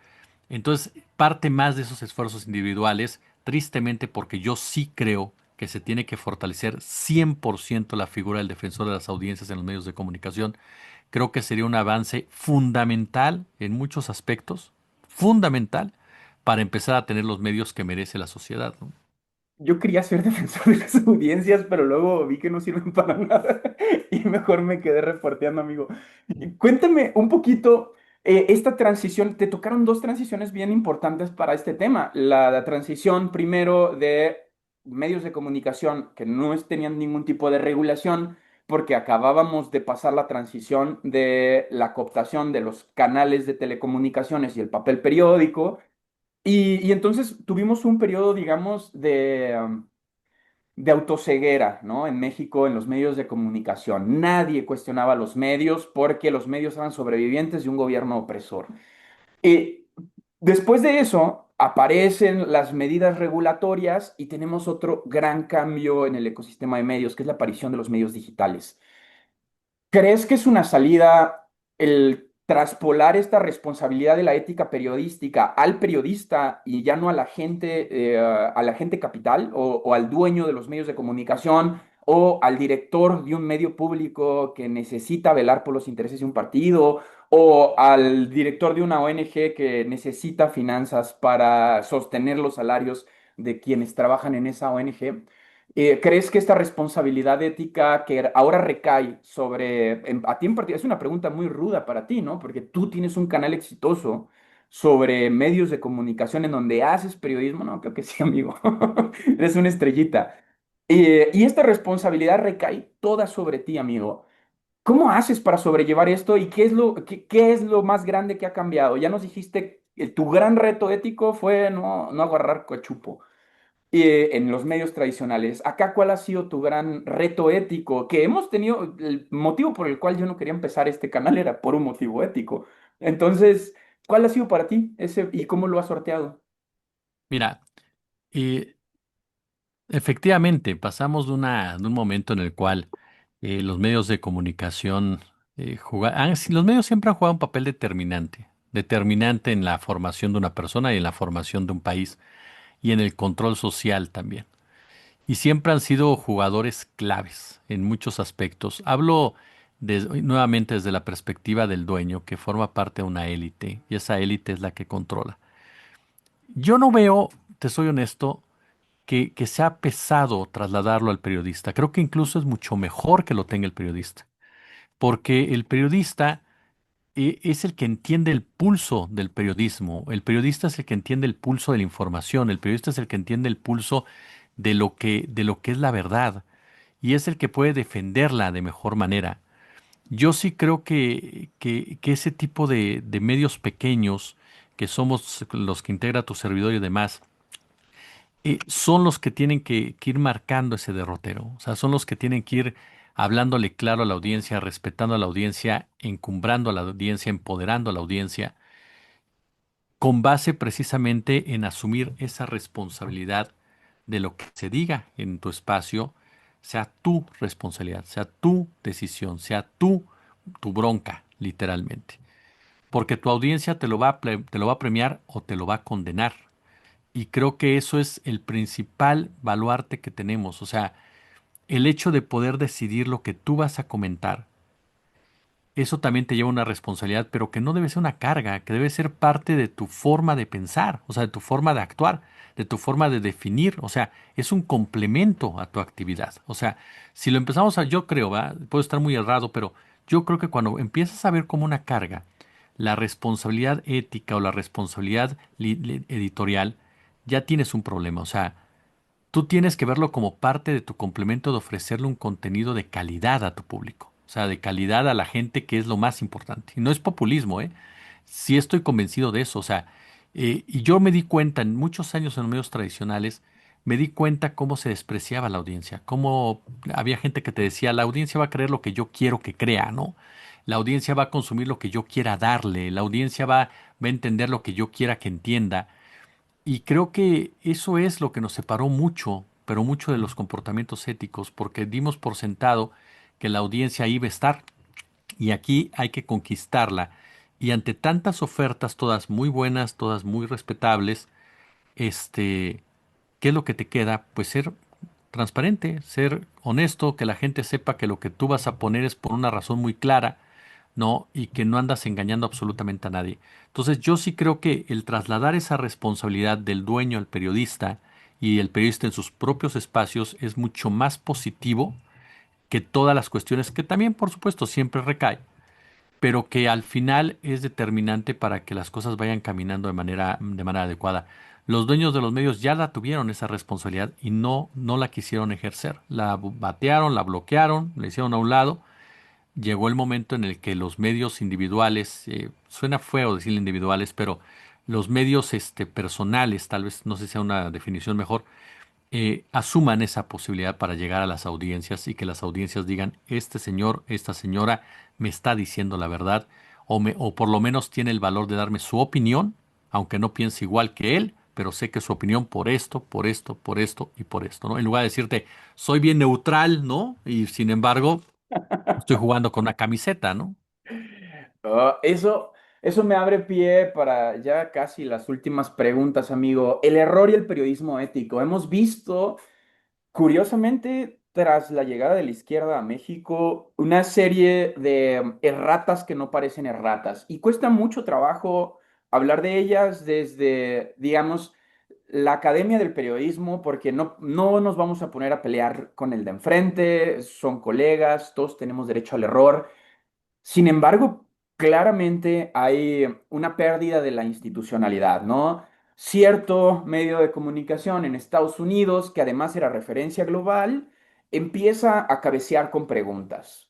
Entonces, parte más de esos esfuerzos individuales, tristemente porque yo sí creo que se tiene que fortalecer 100% la figura del defensor de las audiencias en los medios de comunicación. Creo que sería un avance fundamental en muchos aspectos, fundamental, para empezar a tener los medios que merece la sociedad, ¿no? Yo quería ser defensor de las audiencias, pero luego vi que no sirven para nada y mejor me quedé reporteando, amigo. Cuéntame un poquito, esta transición, te tocaron dos transiciones bien importantes para este tema. La transición primero de medios de comunicación que no tenían ningún tipo de regulación, porque acabábamos de pasar la transición de la cooptación de los canales de telecomunicaciones y el papel periódico. Y entonces tuvimos un periodo, digamos, de autoceguera, ¿no? En México, en los medios de comunicación. Nadie cuestionaba los medios porque los medios eran sobrevivientes de un gobierno opresor. Y después de eso, aparecen las medidas regulatorias y tenemos otro gran cambio en el ecosistema de medios, que es la aparición de los medios digitales. ¿Crees que es una salida el traspolar esta responsabilidad de la ética periodística al periodista y ya no a la gente capital o al dueño de los medios de comunicación o al director de un medio público que necesita velar por los intereses de un partido o al director de una ONG que necesita finanzas para sostener los salarios de quienes trabajan en esa ONG? ¿Crees que esta responsabilidad ética que ahora recae a ti en particular, es una pregunta muy ruda para ti, ¿no? Porque tú tienes un canal exitoso sobre medios de comunicación en donde haces periodismo, no, creo que sí, amigo, eres una estrellita. Y esta responsabilidad recae toda sobre ti, amigo. ¿Cómo haces para sobrellevar esto y qué es lo más grande que ha cambiado? Ya nos dijiste, tu gran reto ético fue no agarrar cochupo en los medios tradicionales. Acá, ¿cuál ha sido tu gran reto ético? Que hemos tenido, el motivo por el cual yo no quería empezar este canal era por un motivo ético. Entonces, ¿cuál ha sido para ti ese y cómo lo has sorteado? Mira, eh, efectivamente, pasamos de un momento en el cual los medios de comunicación los medios siempre han jugado un papel determinante en la formación de una persona y en la formación de un país y en el control social también. y siempre han sido jugadores claves en muchos aspectos. Hablo nuevamente desde la perspectiva del dueño, que forma parte de una élite, y esa élite es la que controla. Yo no veo, te soy honesto, que sea pesado trasladarlo al periodista. Creo que incluso es mucho mejor que lo tenga el periodista, porque el periodista es el que entiende el pulso del periodismo. El periodista es el que entiende el pulso de la información. El periodista es el que entiende el pulso de lo que es la verdad. Y es el que puede defenderla de mejor manera. Yo sí creo que ese tipo de medios pequeños, que somos los que integra tu servidor y demás, son los que tienen que ir marcando ese derrotero. O sea, son los que tienen que ir hablándole claro a la audiencia, respetando a la audiencia, encumbrando a la audiencia, empoderando a la audiencia, con base precisamente en asumir esa responsabilidad de lo que se diga en tu espacio, sea tu responsabilidad, sea tu decisión, sea tu bronca, literalmente. Porque tu audiencia te lo va a premiar o te lo va a condenar. Y creo que eso es el principal baluarte que tenemos. O sea, el hecho de poder decidir lo que tú vas a comentar, eso también te lleva una responsabilidad, pero que no debe ser una carga, que debe ser parte de tu forma de pensar, o sea, de tu forma de actuar, de tu forma de definir. O sea, es un complemento a tu actividad. O sea, si lo empezamos a, yo creo, ¿va? Puedo estar muy errado, pero yo creo que cuando empiezas a ver como una carga, la responsabilidad ética o la responsabilidad editorial, ya tienes un problema. O sea, tú tienes que verlo como parte de tu complemento de ofrecerle un contenido de calidad a tu público. O sea, de calidad a la gente, que es lo más importante. Y no es populismo, ¿eh? Sí estoy convencido de eso. O sea, y yo me di cuenta en muchos años en los medios tradicionales, me di cuenta cómo se despreciaba la audiencia, cómo había gente que te decía, la audiencia va a creer lo que yo quiero que crea, ¿no? La audiencia va a consumir lo que yo quiera darle, la audiencia va a entender lo que yo quiera que entienda. Y creo que eso es lo que nos separó mucho, pero mucho de los comportamientos éticos, porque dimos por sentado que la audiencia iba a estar y aquí hay que conquistarla. Y ante tantas ofertas, todas muy buenas, todas muy respetables, este, ¿qué es lo que te queda? Pues ser transparente, ser honesto, que la gente sepa que lo que tú vas a poner es por una razón muy clara, ¿no? Y que no andas engañando absolutamente a nadie. Entonces, yo sí creo que el trasladar esa responsabilidad del dueño al periodista y el periodista en sus propios espacios es mucho más positivo que todas las cuestiones que también, por supuesto, siempre recae, pero que al final es determinante para que las cosas vayan caminando de manera adecuada. Los dueños de los medios ya la tuvieron esa responsabilidad y no la quisieron ejercer. La batearon, la bloquearon, la hicieron a un lado. Llegó el momento en el que los medios individuales, suena feo decir individuales, pero los medios personales, tal vez no sé si sea una definición mejor, asuman esa posibilidad para llegar a las audiencias y que las audiencias digan, este señor, esta señora me está diciendo la verdad o por lo menos tiene el valor de darme su opinión, aunque no piense igual que él, pero sé que su opinión por esto, por esto, por esto y por esto, ¿no? En lugar de decirte, soy bien neutral, ¿no? Y sin embargo, estoy jugando con una camiseta, ¿no? Eso me abre pie para ya casi las últimas preguntas, amigo. El error y el periodismo ético. Hemos visto, curiosamente, tras la llegada de la izquierda a México, una serie de erratas que no parecen erratas. Y cuesta mucho trabajo hablar de ellas desde, digamos, la academia del periodismo, porque no nos vamos a poner a pelear con el de enfrente, son colegas, todos tenemos derecho al error. Sin embargo, claramente hay una pérdida de la institucionalidad, ¿no? Cierto medio de comunicación en Estados Unidos, que además era referencia global, empieza a cabecear con preguntas.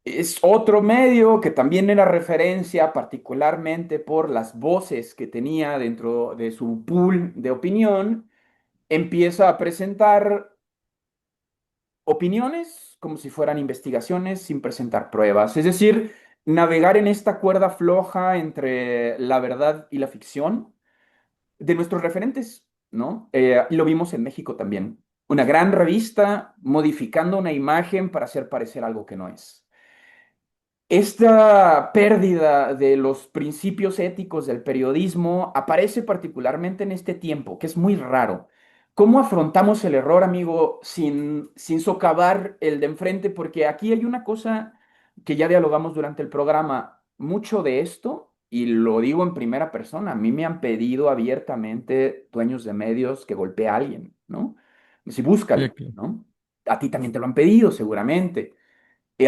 Es otro medio que también era referencia, particularmente por las voces que tenía dentro de su pool de opinión, empieza a presentar opiniones como si fueran investigaciones sin presentar pruebas. Es decir, navegar en esta cuerda floja entre la verdad y la ficción de nuestros referentes, ¿no? Y lo vimos en México también. Una gran revista modificando una imagen para hacer parecer algo que no es. Esta pérdida de los principios éticos del periodismo aparece particularmente en este tiempo, que es muy raro. ¿Cómo afrontamos el error, amigo, sin socavar el de enfrente? Porque aquí hay una cosa que ya dialogamos durante el programa. Mucho de esto, y lo digo en primera persona, a mí me han pedido abiertamente dueños de medios que golpee a alguien, ¿no? Si Sí, búscalo, aquí. ¿no? A ti también te lo han pedido, seguramente.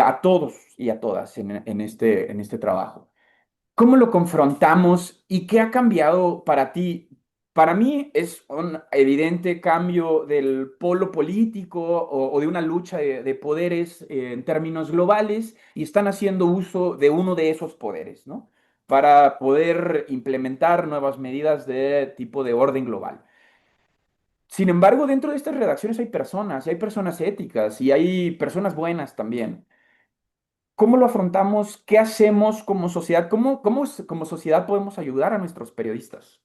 A todos y a todas en este trabajo. ¿Cómo lo confrontamos y qué ha cambiado para ti? Para mí es un evidente cambio del polo político o de una lucha de poderes en términos globales y están haciendo uso de uno de esos poderes, ¿no? Para poder implementar nuevas medidas de tipo de orden global. Sin embargo, dentro de estas redacciones hay personas, y hay personas éticas y hay personas buenas también. ¿Cómo lo afrontamos? ¿Qué hacemos como sociedad? Como sociedad podemos ayudar a nuestros periodistas?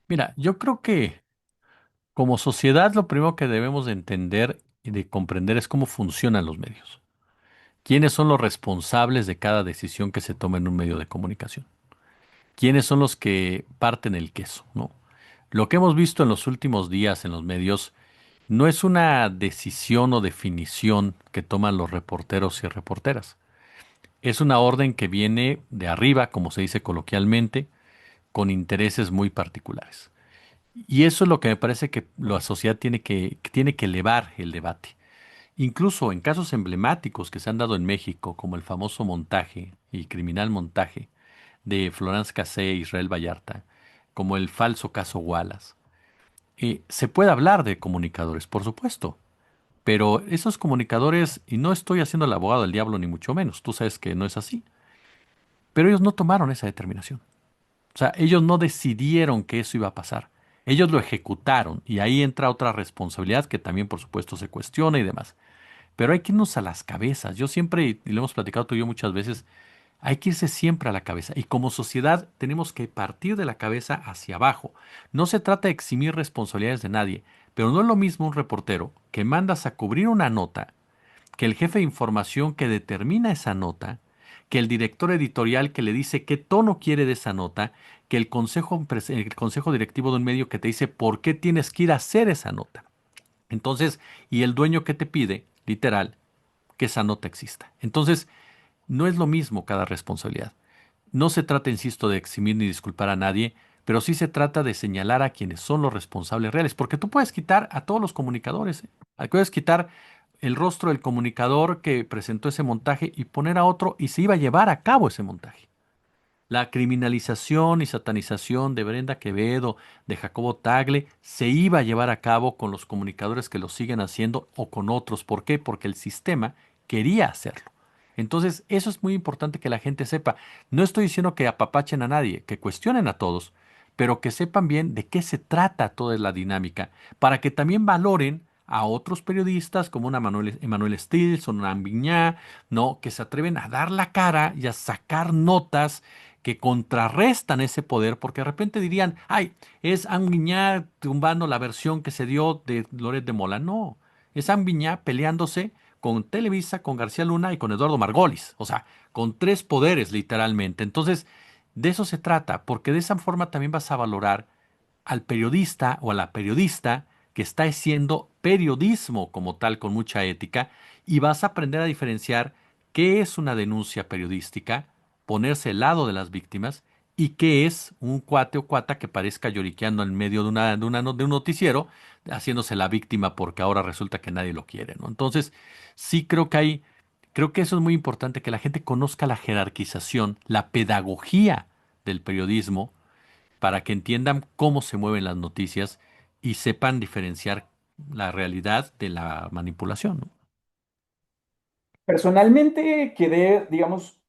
Mira, yo creo que como sociedad lo primero que debemos de entender y de comprender es cómo funcionan los medios. ¿Quiénes son los responsables de cada decisión que se toma en un medio de comunicación? ¿Quiénes son los que parten el queso, ¿no? Lo que hemos visto en los últimos días en los medios no es una decisión o definición que toman los reporteros y reporteras. Es una orden que viene de arriba, como se dice coloquialmente, con intereses muy particulares. Y eso es lo que me parece que la sociedad tiene que elevar el debate. Incluso en casos emblemáticos que se han dado en México, como el famoso montaje y criminal montaje de Florence Cassé e Israel Vallarta, como el falso caso Wallace, se puede hablar de comunicadores, por supuesto, pero esos comunicadores, y no estoy haciendo el abogado del diablo ni mucho menos, tú sabes que no es así, pero ellos no tomaron esa determinación. O sea, ellos no decidieron que eso iba a pasar. Ellos lo ejecutaron y ahí entra otra responsabilidad que también por supuesto se cuestiona y demás. Pero hay que irnos a las cabezas. Yo siempre, y lo hemos platicado tú y yo muchas veces, hay que irse siempre a la cabeza. Y como sociedad tenemos que partir de la cabeza hacia abajo. No se trata de eximir responsabilidades de nadie, pero no es lo mismo un reportero que mandas a cubrir una nota que el jefe de información que determina esa nota, que el director editorial que le dice qué tono quiere de esa nota, que el consejo directivo de un medio que te dice por qué tienes que ir a hacer esa nota. Entonces, y el dueño que te pide, literal, que esa nota exista. Entonces, no es lo mismo cada responsabilidad. No se trata, insisto, de eximir ni disculpar a nadie, pero sí se trata de señalar a quienes son los responsables reales, porque tú puedes quitar a todos los comunicadores, ¿eh? Puedes quitar el rostro del comunicador que presentó ese montaje y poner a otro y se iba a llevar a cabo ese montaje. La criminalización y satanización de Brenda Quevedo, de Jacobo Tagle, se iba a llevar a cabo con los comunicadores que lo siguen haciendo o con otros. ¿Por qué? Porque el sistema quería hacerlo. Entonces, eso es muy importante que la gente sepa. No estoy diciendo que apapachen a nadie, que cuestionen a todos, pero que sepan bien de qué se trata toda la dinámica, para que también valoren a otros periodistas como una Emanuel Stills o una Viñá, ¿no? Que se atreven a dar la cara y a sacar notas que contrarrestan ese poder, porque de repente dirían, ay, es Anguiñá tumbando la versión que se dio de Loret de Mola. No, es Anguiñá peleándose con Televisa, con García Luna y con Eduardo Margolis, o sea, con tres poderes literalmente. Entonces, de eso se trata, porque de esa forma también vas a valorar al periodista o a la periodista que está haciendo periodismo como tal, con mucha ética, y vas a aprender a diferenciar qué es una denuncia periodística, ponerse al lado de las víctimas, y qué es un cuate o cuata que parezca lloriqueando en medio de un noticiero, haciéndose la víctima porque ahora resulta que nadie lo quiere, ¿no? Entonces, sí creo que eso es muy importante, que la gente conozca la jerarquización, la pedagogía del periodismo, para que entiendan cómo se mueven las noticias y sepan diferenciar la realidad de la manipulación, ¿no? Personalmente quedé, digamos,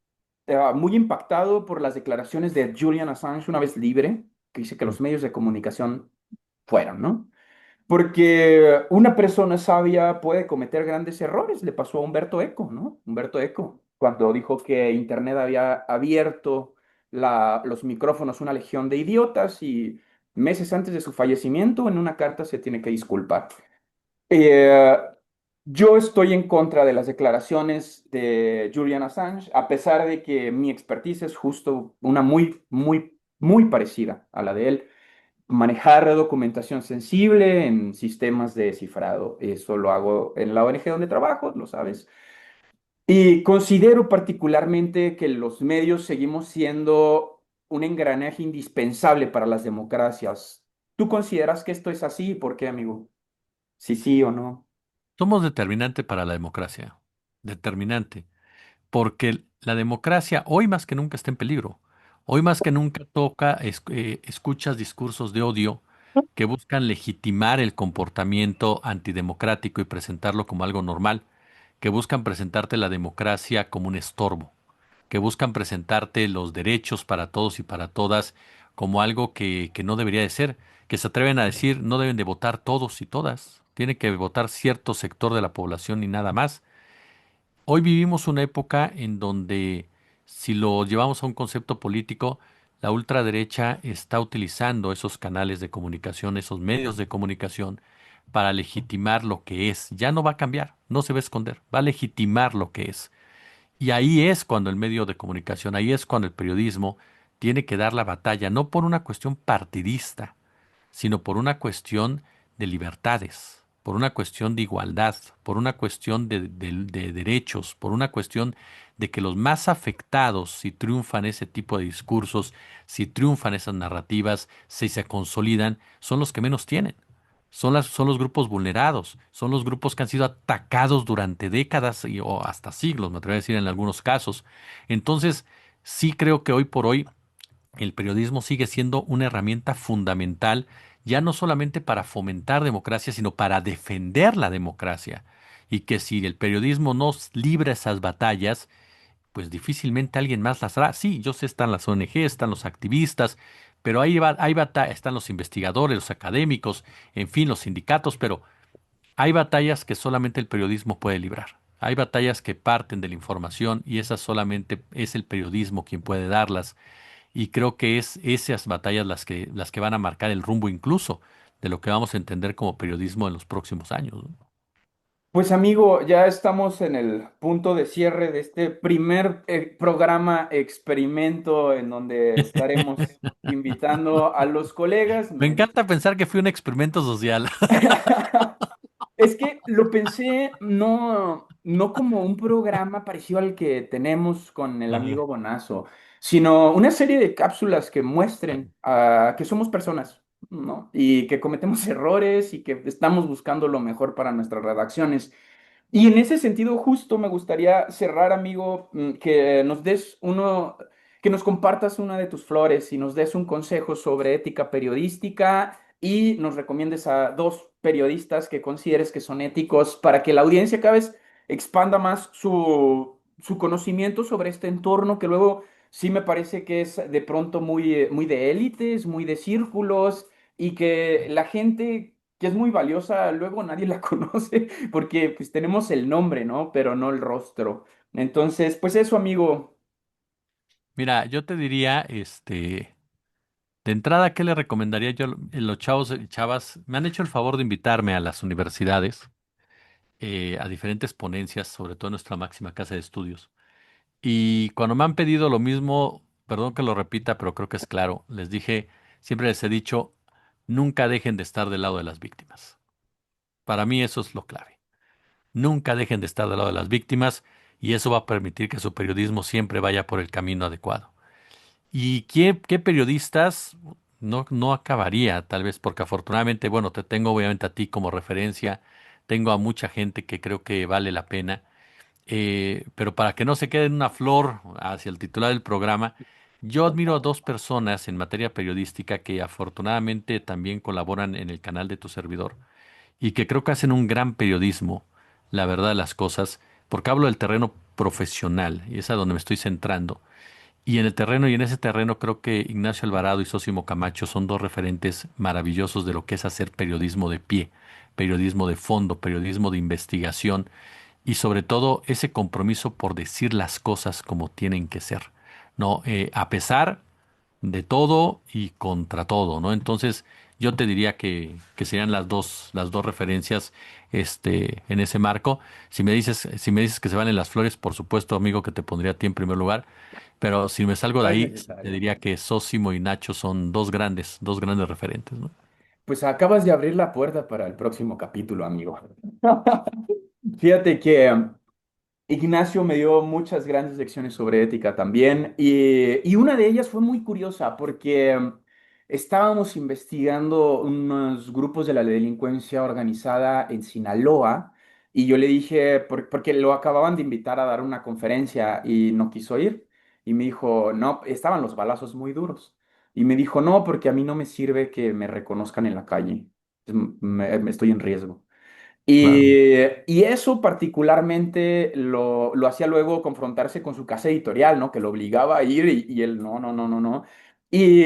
muy impactado por las declaraciones de Julian Assange una vez libre, que dice que Mm. los medios de comunicación fueron, ¿no? Porque una persona sabia puede cometer grandes errores. Le pasó a Humberto Eco, ¿no? Humberto Eco, cuando dijo que Internet había abierto los micrófonos a una legión de idiotas y meses antes de su fallecimiento, en una carta se tiene que disculpar. Eh, yo estoy en contra de las declaraciones de Julian Assange, a pesar de que mi expertise es justo una muy, muy, muy parecida a la de él. manejar documentación sensible en sistemas de cifrado. Eso lo hago en la ONG donde trabajo, lo sabes. Y considero particularmente que los medios seguimos siendo un engranaje indispensable para las democracias. ¿Tú consideras que esto es así? ¿Por qué, amigo? Sí, sí o no. Somos determinante para la democracia. Determinante. Porque la democracia hoy más que nunca está en peligro. Hoy más que nunca escuchas discursos de odio que buscan legitimar el comportamiento antidemocrático y presentarlo como algo normal, que buscan presentarte la democracia como un estorbo, que buscan presentarte los derechos para todos y para todas como algo que no debería de ser, que se atreven a decir no deben de votar todos y todas, tiene que votar cierto sector de la población y nada más. Hoy vivimos una época en donde, si lo llevamos a un concepto político, la ultraderecha está utilizando esos canales de comunicación, esos medios de comunicación, para legitimar lo que es. Ya no va a cambiar, no se va a esconder, va a legitimar lo que es. Y ahí es cuando el medio de comunicación, ahí es cuando el periodismo tiene que dar la batalla, no por una cuestión partidista, sino por una cuestión de libertades, por una cuestión de igualdad, por una cuestión de derechos, por una cuestión de que los más afectados, si triunfan ese tipo de discursos, si triunfan esas narrativas, si se consolidan, son los que menos tienen. Son los grupos vulnerados, son los grupos que han sido atacados durante décadas o hasta siglos, me atrevo a decir en algunos casos. Entonces, sí creo que hoy por hoy el periodismo sigue siendo una herramienta fundamental, ya no solamente para fomentar democracia, sino para defender la democracia. Y que si el periodismo no libra esas batallas, pues difícilmente alguien más las hará. Sí, yo sé, están las ONG, están los activistas, pero están los investigadores, los académicos, en fin, los sindicatos, pero hay batallas que solamente el periodismo puede librar. Hay batallas que parten de la información y esas solamente es el periodismo quien puede darlas. Y creo que es esas batallas las que van a marcar el rumbo incluso de lo que vamos a entender como periodismo en los próximos años, ¿no? Pues amigo, ya estamos en el punto de cierre de este primer programa experimento en donde estaremos invitando a los colegas. Me encanta pensar que fui un experimento social. Es que lo pensé no como un programa parecido al que tenemos con el Ajá. amigo Bonazo, sino una serie de cápsulas que muestren que somos personas, ¿no? Y que cometemos errores y que estamos buscando lo mejor para nuestras redacciones. Y en ese sentido, justo me gustaría cerrar, amigo, que nos des que nos compartas una de tus flores y nos des un consejo sobre ética periodística y nos recomiendes a dos periodistas que consideres que son éticos para que la audiencia cada vez expanda más su conocimiento sobre este entorno que luego sí me parece que es de pronto muy de élites, muy de círculos y que la gente que es muy valiosa, luego nadie la conoce porque pues tenemos el nombre, ¿no? Pero no el rostro. Entonces, pues eso, amigo. Mira, yo te diría, de entrada, ¿qué le recomendaría yo? Los chavos y chavas me han hecho el favor de invitarme a las universidades, a diferentes ponencias, sobre todo en nuestra máxima casa de estudios. Y cuando me han pedido lo mismo, perdón que lo repita, pero creo que es claro, les dije, siempre les he dicho, nunca dejen de estar del lado de las víctimas. Para mí eso es lo clave. Nunca dejen de estar del lado de las víctimas y eso va a permitir que su periodismo siempre vaya por el camino adecuado. ¿Y qué periodistas? No acabaría, tal vez, porque afortunadamente, bueno, te tengo obviamente a ti como referencia, tengo a mucha gente que creo que vale la pena, pero para que no se quede en una flor hacia el titular del programa, yo admiro a dos personas en materia periodística que afortunadamente también colaboran en el canal de tu servidor y que creo que hacen un gran periodismo, la verdad de las cosas, porque hablo del terreno profesional y es a donde me estoy centrando. Y en el terreno y en ese terreno creo que Ignacio Alvarado y Sósimo Camacho son dos referentes maravillosos de lo que es hacer periodismo de pie, periodismo de fondo, periodismo de investigación y sobre todo ese compromiso por decir las cosas como tienen que ser, ¿no? A pesar de todo y contra todo, ¿no? Entonces, Yo te diría que serían las dos referencias, en ese marco. Si me dices que se valen las flores, por supuesto, amigo, que te pondría a ti en primer lugar. Pero si me salgo de No es ahí, sí te necesario. diría que Sosimo y Nacho son dos grandes referentes, ¿no? Pues acabas de abrir la puerta para el próximo capítulo, amigo. Fíjate que Ignacio me dio muchas grandes lecciones sobre ética también y una de ellas fue muy curiosa porque estábamos investigando unos grupos de la delincuencia organizada en Sinaloa y yo le dije, porque lo acababan de invitar a dar una conferencia y no quiso ir y me dijo, no, estaban los balazos muy duros y me dijo, no, porque a mí no me sirve que me reconozcan en la calle, estoy en riesgo. Claro. Y eso particularmente lo hacía luego confrontarse con su casa editorial, ¿no? Que lo obligaba a ir y él, no, no, no, no, no. Y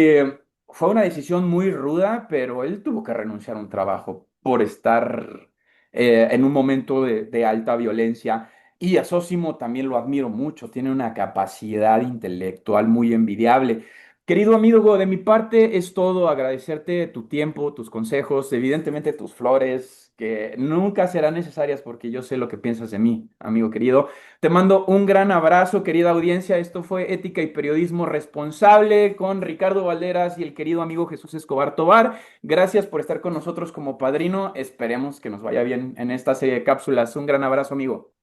fue una decisión muy ruda, pero él tuvo que renunciar a un trabajo por estar en un momento de alta violencia. Y a Sósimo también lo admiro mucho, tiene una capacidad intelectual muy envidiable. Querido amigo, de mi parte es todo agradecerte tu tiempo, tus consejos, evidentemente tus flores, que nunca serán necesarias porque yo sé lo que piensas de mí, amigo querido. Te mando un gran abrazo, querida audiencia. Esto fue Ética y Periodismo Responsable con Ricardo Valderas y el querido amigo Jesús Escobar Tobar. Gracias por estar con nosotros como padrino. Esperemos que nos vaya bien en esta serie de cápsulas. Un gran abrazo, amigo.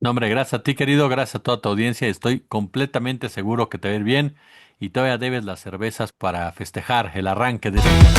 No, hombre, gracias a ti, querido, gracias a toda tu audiencia. Estoy completamente seguro que te va a ir bien y todavía debes las cervezas para festejar el arranque de este.